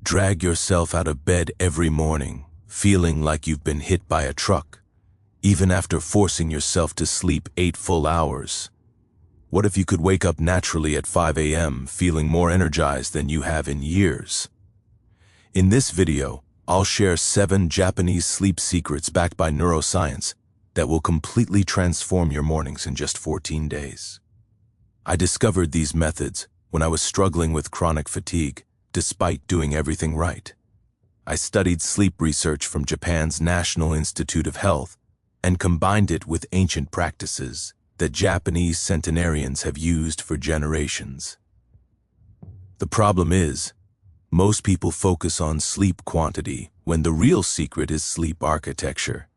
drag yourself out of bed every morning, feeling like you've been hit by a truck, even after forcing yourself to sleep 8 full hours? What if you could wake up naturally at 5 a.m. feeling more energized than you have in years? In this video, I'll share 7 Japanese sleep secrets backed by neuroscience that will completely transform your mornings in just 14 days. I discovered these methods when I was struggling with chronic fatigue, despite doing everything right. I studied sleep research from Japan's National Institute of Health and combined it with ancient practices that Japanese centenarians have used for generations. The problem is, most people focus on sleep quantity when the real secret is sleep architecture.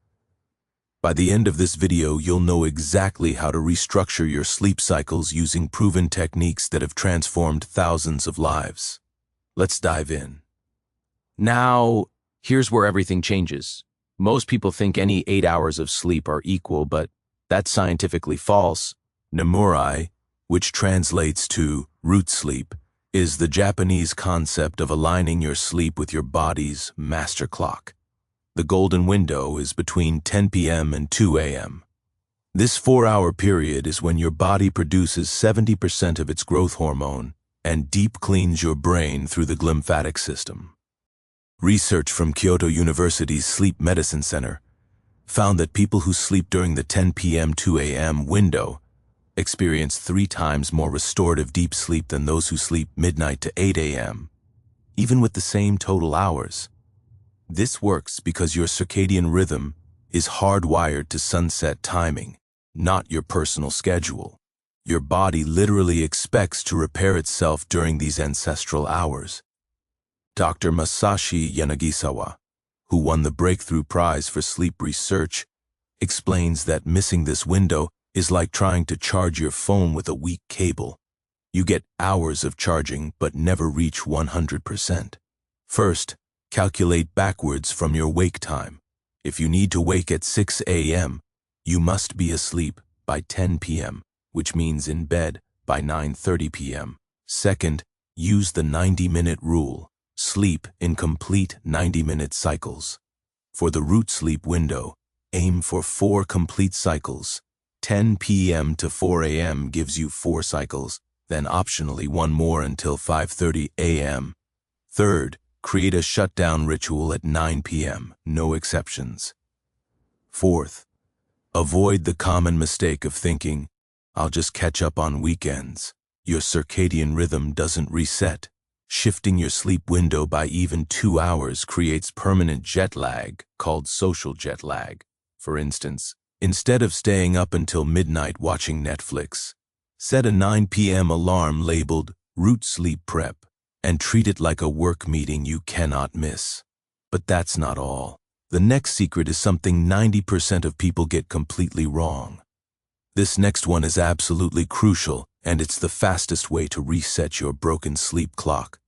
By the end of this video, you'll know exactly how to restructure your sleep cycles using proven techniques that have transformed thousands of lives. Let's dive in. Now, here's where everything changes. Most people think any 8 hours of sleep are equal, but that's scientifically false. Namurai, which translates to root sleep, is the Japanese concept of aligning your sleep with your body's master clock. The golden window is between 10 p.m. and 2 a.m. This 4-hour period is when your body produces 70% of its growth hormone and deep cleans your brain through the glymphatic system. Research from Kyoto University's Sleep Medicine Center found that people who sleep during the 10 p.m. 2 a.m. window experience 3 times more restorative deep sleep than those who sleep midnight to 8 a.m., even with the same total hours. This works because your circadian rhythm is hardwired to sunset timing, not your personal schedule. Your body literally expects to repair itself during these ancestral hours. Dr. Masashi Yanagisawa, who won the Breakthrough Prize for Sleep Research, explains that missing this window is like trying to charge your phone with a weak cable. You get hours of charging but never reach 100%. First, calculate backwards from your wake time. If you need to wake at 6 a.m., you must be asleep by 10 p.m., which means in bed by 9:30 p.m. Second, use the 90-minute rule. Sleep in complete 90-minute cycles. For the root sleep window, aim for 4 complete cycles. 10 p.m. to 4 a.m. gives you 4 cycles, then optionally 1 more until 5:30 a.m. Third, create a shutdown ritual at 9 p.m., no exceptions. Fourth, avoid the common mistake of thinking, I'll just catch up on weekends. Your circadian rhythm doesn't reset. Shifting your sleep window by even 2 hours creates permanent jet lag, called social jet lag. For instance, instead of staying up until midnight watching Netflix, set a 9 p.m. alarm labeled Root Sleep Prep and treat it like a work meeting you cannot miss. But that's not all. The next secret is something 90% of people get completely wrong. This next one is absolutely crucial, and it's the fastest way to reset your broken sleep clock.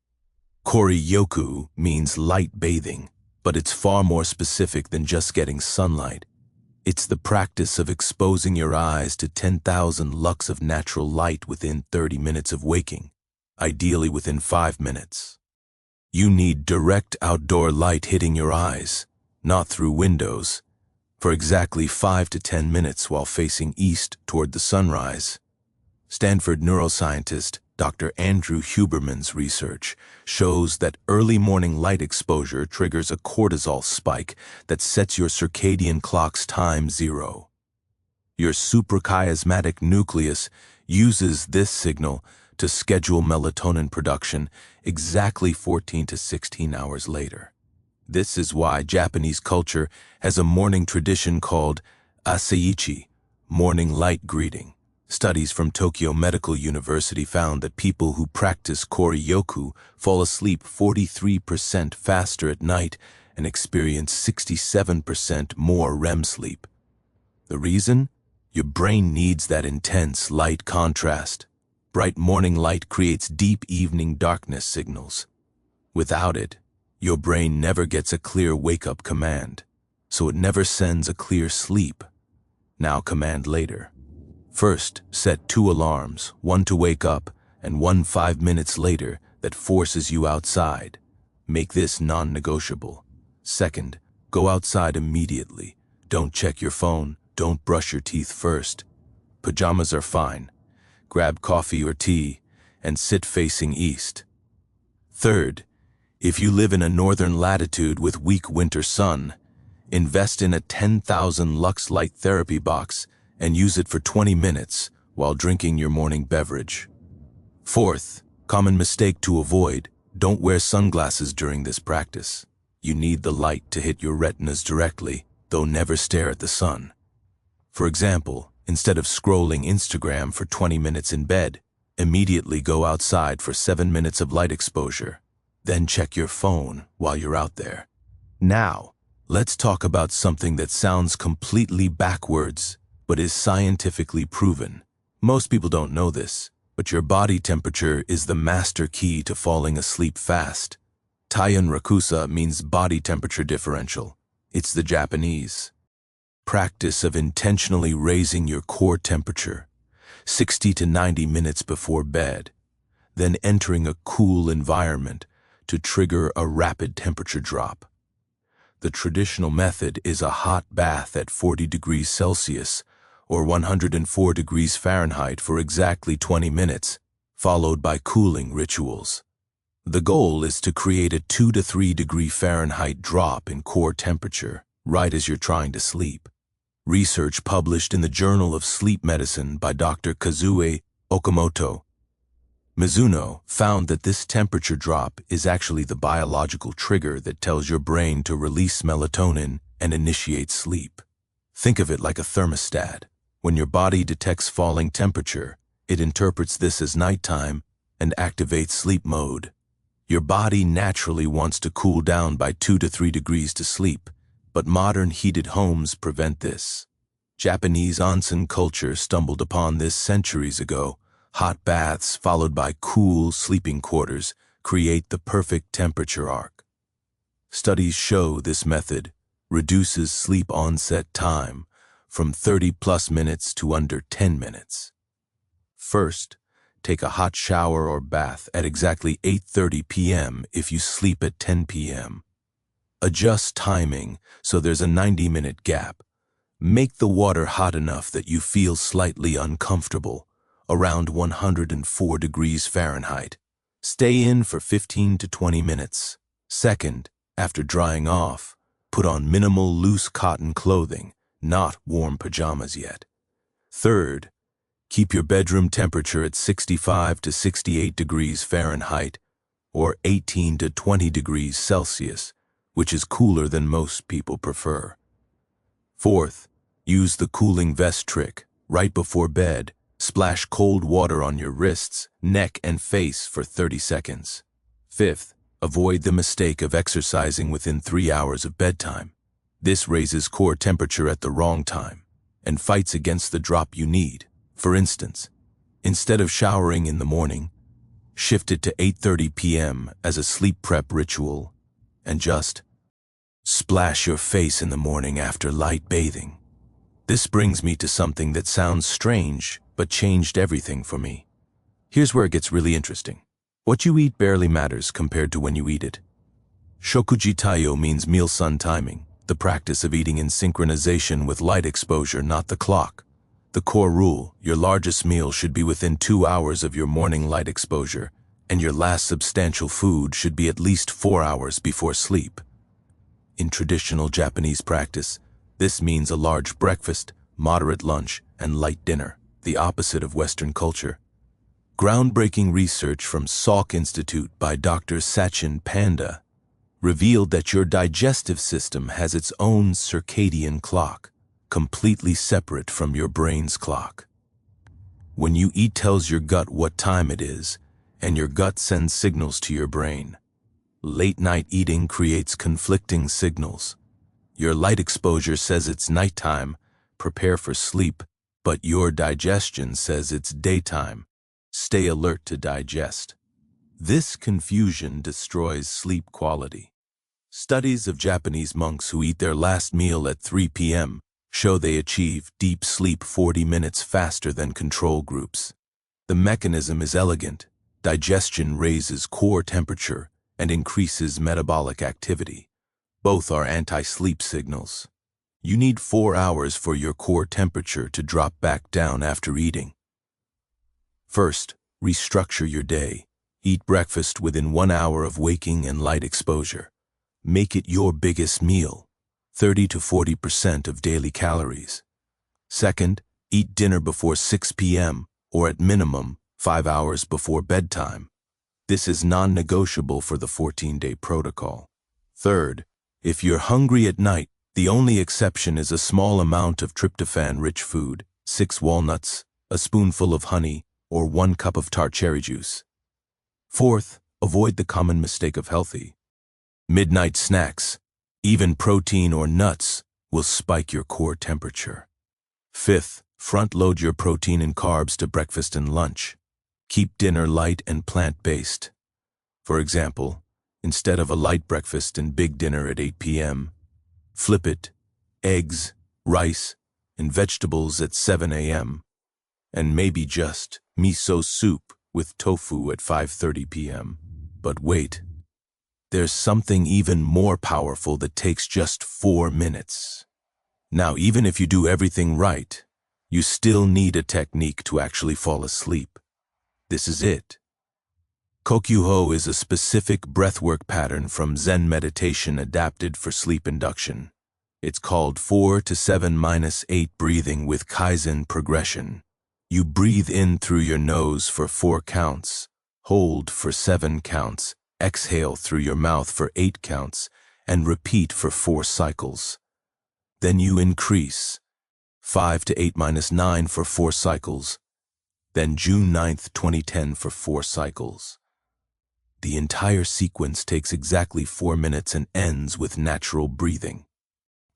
Koryoku means light bathing, but it's far more specific than just getting sunlight. It's the practice of exposing your eyes to 10,000 lux of natural light within 30 minutes of waking, ideally within 5 minutes. You need direct outdoor light hitting your eyes, not through windows, for exactly 5 to 10 minutes while facing east toward the sunrise. Stanford neuroscientist Dr. Andrew Huberman's research shows that early morning light exposure triggers a cortisol spike that sets your circadian clock's time 0. Your suprachiasmatic nucleus uses this signal to schedule melatonin production exactly 14 to 16 hours later. This is why Japanese culture has a morning tradition called aseichi, morning light greeting. Studies from Tokyo Medical University found that people who practice koryoku fall asleep 43% faster at night and experience 67% more REM sleep. The reason? Your brain needs that intense light contrast. Bright morning light creates deep evening darkness signals. Without it, your brain never gets a clear wake-up command, so it never sends a clear sleep. Now command later. First, set 2 alarms, one to wake up and one 5 minutes later that forces you outside. Make this non-negotiable. Second, go outside immediately. Don't check your phone. Don't brush your teeth first. Pajamas are fine. Grab coffee or tea and sit facing east. Third, if you live in a northern latitude with weak winter sun, invest in a 10,000 lux light therapy box and use it for 20 minutes while drinking your morning beverage. Fourth, common mistake to avoid, don't wear sunglasses during this practice. You need the light to hit your retinas directly, though never stare at the sun. For example, instead of scrolling Instagram for 20 minutes in bed, immediately go outside for 7 minutes of light exposure. Then check your phone while you're out there. Now, let's talk about something that sounds completely backwards, but is scientifically proven. Most people don't know this, but your body temperature is the master key to falling asleep fast. Taiyan rakusa means body temperature differential. It's the Japanese practice of intentionally raising your core temperature 60 to 90 minutes before bed, then entering a cool environment to trigger a rapid temperature drop. The traditional method is a hot bath at 40 degrees Celsius or 104 degrees Fahrenheit for exactly 20 minutes, followed by cooling rituals. The goal is to create a 2 to 3 degree Fahrenheit drop in core temperature right as you're trying to sleep. Research published in the Journal of Sleep Medicine by Dr. Kazue Okamoto Mizuno found that this temperature drop is actually the biological trigger that tells your brain to release melatonin and initiate sleep. Think of it like a thermostat. When your body detects falling temperature, it interprets this as nighttime and activates sleep mode. Your body naturally wants to cool down by 2 to 3 degrees to sleep, but modern heated homes prevent this. Japanese onsen culture stumbled upon this centuries ago. Hot baths followed by cool sleeping quarters create the perfect temperature arc. Studies show this method reduces sleep onset time from 30+ minutes to under 10 minutes. First, take a hot shower or bath at exactly 8:30 p.m. if you sleep at 10 p.m. Adjust timing so there's a 90-minute gap. Make the water hot enough that you feel slightly uncomfortable, around 104 degrees Fahrenheit. Stay in for 15 to 20 minutes. Second, after drying off, put on minimal loose cotton clothing, not warm pajamas yet. Third, keep your bedroom temperature at 65 to 68 degrees Fahrenheit or 18 to 20 degrees Celsius, which is cooler than most people prefer. Fourth, use the cooling vest trick. Right before bed, splash cold water on your wrists, neck, and face for 30 seconds. Fifth, avoid the mistake of exercising within 3 hours of bedtime. This raises core temperature at the wrong time and fights against the drop you need. For instance, instead of showering in the morning, shift it to 8:30 p.m. as a sleep prep ritual and just splash your face in the morning after light bathing. This brings me to something that sounds strange but changed everything for me. Here's where it gets really interesting. What you eat barely matters compared to when you eat it. Shokuji Taiyo means meal sun timing, the practice of eating in synchronization with light exposure, not the clock. The core rule, your largest meal should be within 2 hours of your morning light exposure, and your last substantial food should be at least 4 hours before sleep. In traditional Japanese practice, this means a large breakfast, moderate lunch, and light dinner, the opposite of Western culture. Groundbreaking research from Salk Institute by Dr. Sachin Panda revealed that your digestive system has its own circadian clock, completely separate from your brain's clock. When you eat tells your gut what time it is, and your gut sends signals to your brain. Late-night eating creates conflicting signals. Your light exposure says it's nighttime, prepare for sleep, but your digestion says it's daytime, stay alert to digest. This confusion destroys sleep quality. Studies of Japanese monks who eat their last meal at 3 p.m. show they achieve deep sleep 40 minutes faster than control groups. The mechanism is elegant. Digestion raises core temperature, and increases metabolic activity. Both are anti-sleep signals. You need 4 hours for your core temperature to drop back down after eating. First, restructure your day. Eat breakfast within 1 hour of waking and light exposure. Make it your biggest meal, 30 to 40% of daily calories. Second, eat dinner before 6 p.m. or at minimum 5 hours before bedtime. This is non-negotiable for the 14-day protocol. Third, if you're hungry at night, the only exception is a small amount of tryptophan-rich food, 6 walnuts, a spoonful of honey, or 1 cup of tart cherry juice. Fourth, avoid the common mistake of healthy midnight snacks. Even protein or nuts will spike your core temperature. Fifth, front-load your protein and carbs to breakfast and lunch. Keep dinner light and plant-based. For example, instead of a light breakfast and big dinner at 8 p.m., flip it, eggs, rice, and vegetables at 7 a.m., and maybe just miso soup with tofu at 5:30 p.m. But wait, there's something even more powerful that takes just 4 minutes. Now, even if you do everything right, you still need a technique to actually fall asleep. This is it. Kokyuho is a specific breathwork pattern from Zen meditation adapted for sleep induction. It's called 4 to 7-8 breathing with Kaizen progression. You breathe in through your nose for 4 counts, hold for 7 counts, exhale through your mouth for 8 counts, and repeat for 4 cycles. Then you increase, 5 to 8-9 for 4 cycles, then June 9th, 2010 for 4 cycles. The entire sequence takes exactly 4 minutes and ends with natural breathing.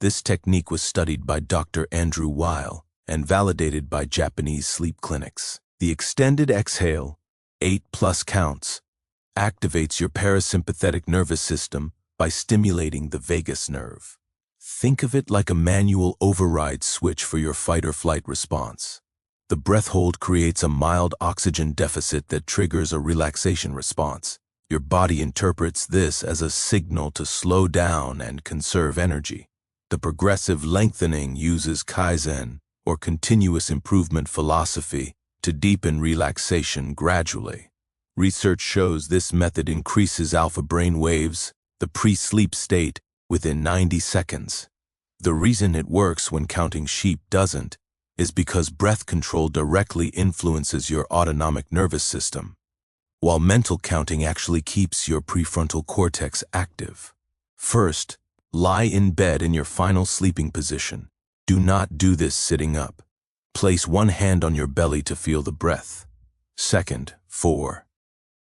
This technique was studied by Dr. Andrew Weil and validated by Japanese sleep clinics. The extended exhale, 8+ counts, activates your parasympathetic nervous system by stimulating the vagus nerve. Think of it like a manual override switch for your fight-or-flight response. The breath hold creates a mild oxygen deficit that triggers a relaxation response. Your body interprets this as a signal to slow down and conserve energy. The progressive lengthening uses Kaizen, or continuous improvement philosophy, to deepen relaxation gradually. Research shows this method increases alpha brain waves, the pre-sleep state, within 90 seconds. The reason it works when counting sheep doesn't is because breath control directly influences your autonomic nervous system, while mental counting actually keeps your prefrontal cortex active. First, lie in bed in your final sleeping position. Do not do this sitting up. Place 1 hand on your belly to feel the breath. Second, 4.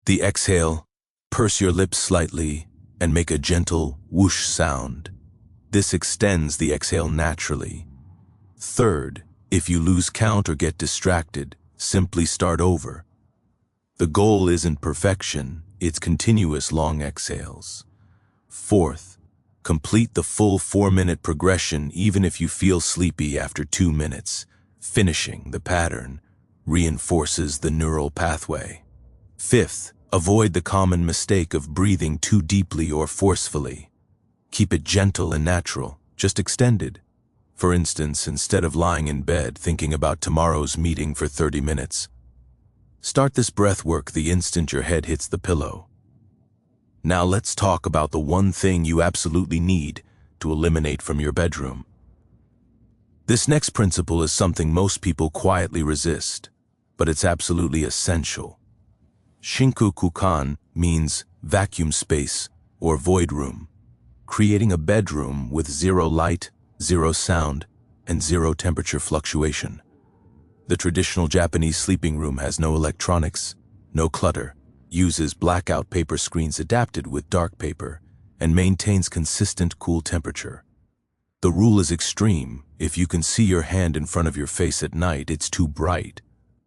The exhale, purse your lips slightly and make a gentle whoosh sound. This extends the exhale naturally. Third, if you lose count or get distracted, simply start over. The goal isn't perfection, it's continuous long exhales. Fourth, complete the full 4-minute progression even if you feel sleepy after 2 minutes. Finishing the pattern reinforces the neural pathway. Fifth, avoid the common mistake of breathing too deeply or forcefully. Keep it gentle and natural, just extended. For instance, instead of lying in bed thinking about tomorrow's meeting for 30 minutes, start this breath work the instant your head hits the pillow. Now let's talk about the one thing you absolutely need to eliminate from your bedroom. This next principle is something most people quietly resist, but it's absolutely essential. Shinku Kukan means vacuum space or void room, creating a bedroom with 0 light, 0 sound, and 0 temperature fluctuation. The traditional Japanese sleeping room has no electronics, no clutter, uses blackout paper screens adapted with dark paper, and maintains consistent cool temperature. The rule is extreme. If you can see your hand in front of your face at night, it's too bright.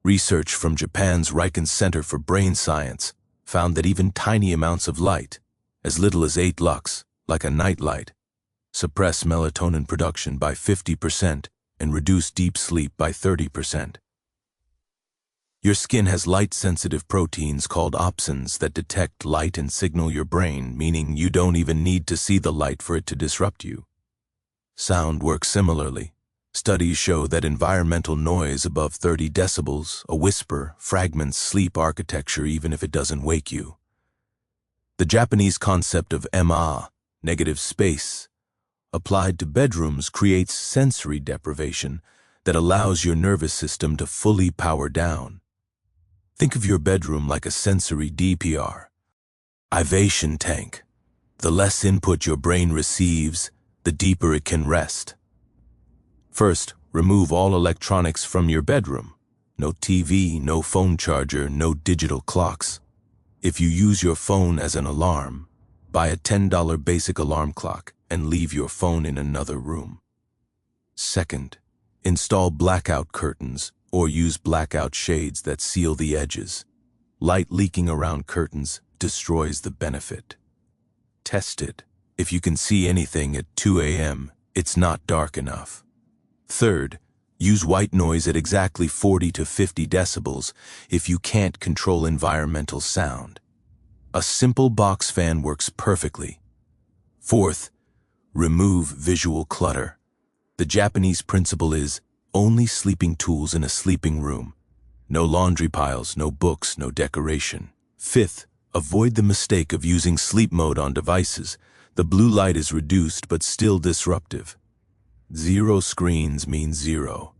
Research from Japan's Riken Center for Brain Science found that even tiny amounts of light, as little as 8 lux, like a nightlight, suppress melatonin production by 50% and reduce deep sleep by 30%. Your skin has light-sensitive proteins called opsins that detect light and signal your brain, meaning you don't even need to see the light for it to disrupt you. Sound works similarly. Studies show that environmental noise above 30 decibels, a whisper, fragments sleep architecture even if it doesn't wake you. The Japanese concept of MA, negative space, applied to bedrooms creates sensory deprivation that allows your nervous system to fully power down. Think of your bedroom like a sensory DPR, ivation tank. The less input your brain receives, the deeper it can rest. First, remove all electronics from your bedroom. No TV, no phone charger, no digital clocks. If you use your phone as an alarm, buy a $10 basic alarm clock and leave your phone in another room. Second, install blackout curtains or use blackout shades that seal the edges. Light leaking around curtains destroys the benefit. Test it. If you can see anything at 2 a.m., it's not dark enough. Third, use white noise at exactly 40 to 50 decibels if you can't control environmental sound. A simple box fan works perfectly. Fourth, remove visual clutter. The Japanese principle is only sleeping tools in a sleeping room. No laundry piles, no books, no decoration. Fifth, avoid the mistake of using sleep mode on devices. The blue light is reduced but still disruptive. 0 screens means 0.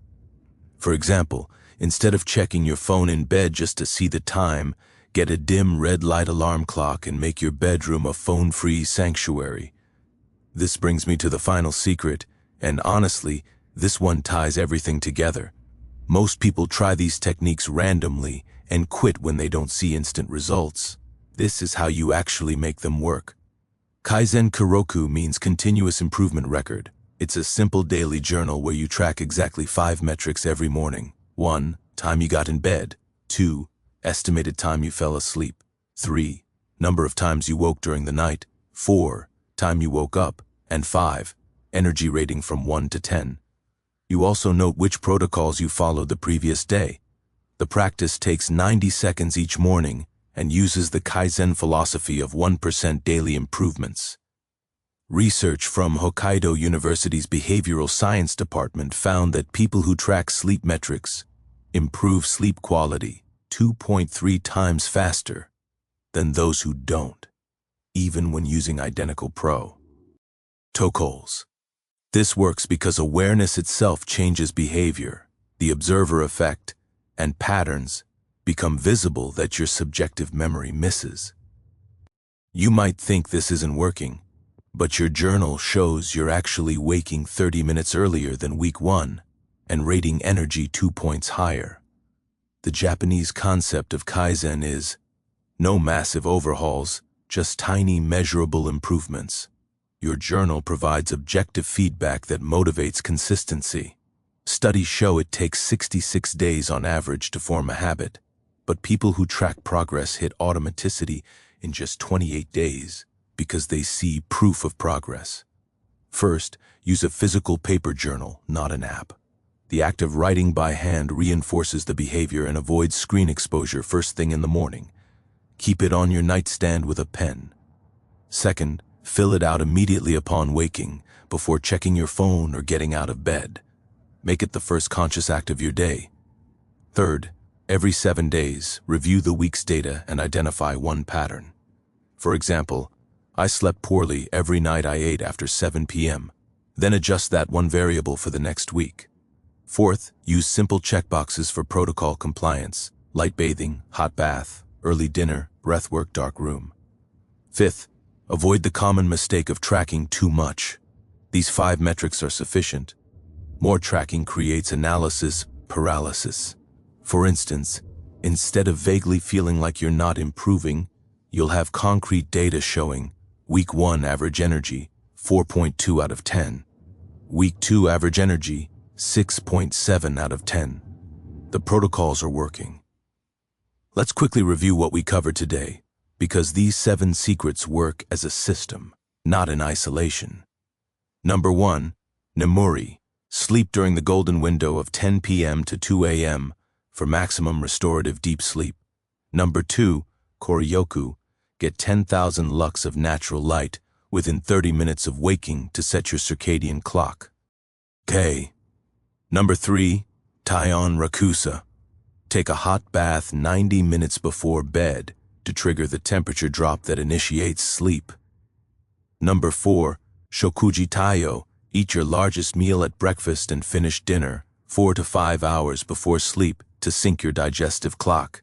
For example, instead of checking your phone in bed just to see the time, get a dim red light alarm clock and make your bedroom a phone-free sanctuary. This brings me to the final secret, and honestly, this one ties everything together. Most people try these techniques randomly and quit when they don't see instant results. This is how you actually make them work. Kaizen Kuroku means continuous improvement record. It's a simple daily journal where you track exactly 5 metrics every morning. 1. Time you got in bed. 2. Estimated time you fell asleep. 3. Number of times you woke during the night. 4. Time you woke up. And 5. Energy rating from 1 to 10. You also note which protocols you followed the previous day. The practice takes 90 seconds each morning and uses the Kaizen philosophy of 1% daily improvements. Research from Hokkaido University's Behavioral Science Department found that people who track sleep metrics improve sleep quality 2.3 times faster than those who don't, even when using identical protocols. This works because awareness itself changes behavior. The observer effect and patterns become visible that your subjective memory misses. You might think this isn't working, but your journal shows you're actually waking 30 minutes earlier than week 1 and rating energy 2 points higher. The Japanese concept of Kaizen is no massive overhauls, just tiny measurable improvements. Your journal provides objective feedback that motivates consistency. Studies show it takes 66 days on average to form a habit, but people who track progress hit automaticity in just 28 days because they see proof of progress. First, use a physical paper journal, not an app. The act of writing by hand reinforces the behavior and avoids screen exposure first thing in the morning. Keep it on your nightstand with a pen. Second, fill it out immediately upon waking, before checking your phone or getting out of bed. Make it the first conscious act of your day. Third, every 7 days, review the week's data and identify one pattern. For example, I slept poorly every night I ate after 7 p.m., then adjust that one variable for the next week. Fourth, use simple checkboxes for protocol compliance: light bathing, hot bath, early dinner, breathwork, dark room. Fifth, avoid the common mistake of tracking too much. These 5 metrics are sufficient. More tracking creates analysis paralysis. For instance, instead of vaguely feeling like you're not improving, you'll have concrete data showing week 1 average energy 4.2 out of 10, week 2 average energy 6.7 out of 10. The protocols are working. Let's quickly review what we covered today, because these 7 secrets work as a system, not in isolation. Number 1, Nemuri. Sleep during the golden window of 10 p.m. to 2 a.m., for maximum restorative deep sleep. Number 2, Koryoku, get 10,000 lux of natural light within 30 minutes of waking to set your circadian clock. K. Number 3, Taion Rakusa, take a hot bath 90 minutes before bed to trigger the temperature drop that initiates sleep. Number 4, Shokuji Taiyo, eat your largest meal at breakfast and finish dinner 4 to 5 hours before sleep to sync your digestive clock.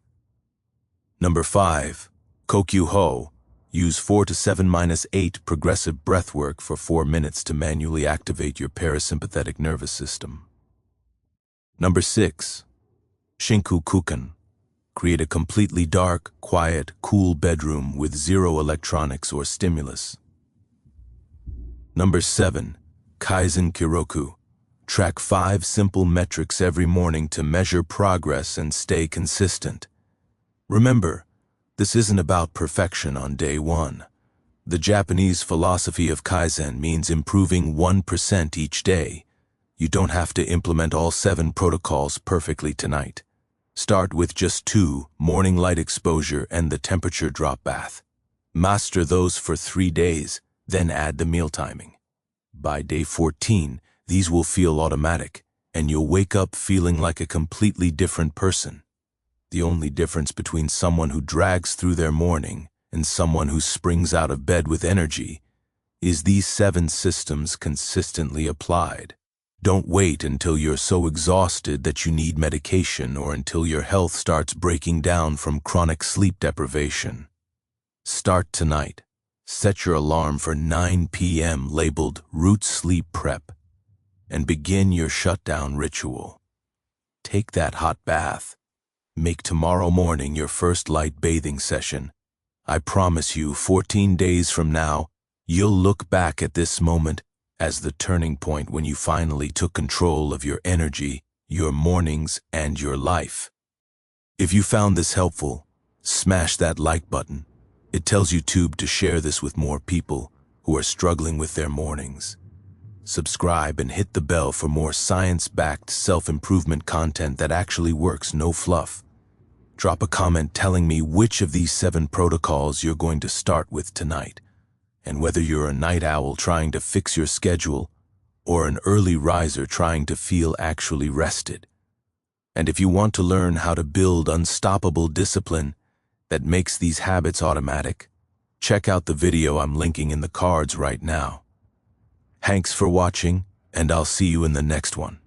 Number 5, Kokyu Ho, use 4 to 7-8 progressive breathwork for 4 minutes to manually activate your parasympathetic nervous system. Number 6, Shinku Kukan, create a completely dark, quiet, cool bedroom with zero electronics or stimulus. Number 7, Kaizen Kiroku, track 5 simple metrics every morning to measure progress and stay consistent. Remember, this isn't about perfection on day 1. The Japanese philosophy of Kaizen means improving 1% each day. You don't have to implement all 7 protocols perfectly tonight. Start with just 2, morning light exposure and the temperature drop bath. Master those for 3 days, then add the meal timing. By day 14, these will feel automatic, and you'll wake up feeling like a completely different person. The only difference between someone who drags through their morning and someone who springs out of bed with energy is these 7 systems consistently applied. Don't wait until you're so exhausted that you need medication or until your health starts breaking down from chronic sleep deprivation. Start tonight. Set your alarm for 9 p.m. labeled Root Sleep Prep and begin your shutdown ritual. Take that hot bath. Make tomorrow morning your first light bathing session. I promise you, 14 days from now, you'll look back at this moment as the turning point when you finally took control of your energy, your mornings, and your life. If you found this helpful, smash that like button. It tells YouTube to share this with more people who are struggling with their mornings. Subscribe and hit the bell for more science-backed self-improvement content that actually works, no fluff. Drop a comment telling me which of these 7 protocols you're going to start with tonight, and whether you're a night owl trying to fix your schedule or an early riser trying to feel actually rested. And if you want to learn how to build unstoppable discipline that makes these habits automatic, check out the video I'm linking in the cards right now. Thanks for watching, and I'll see you in the next one.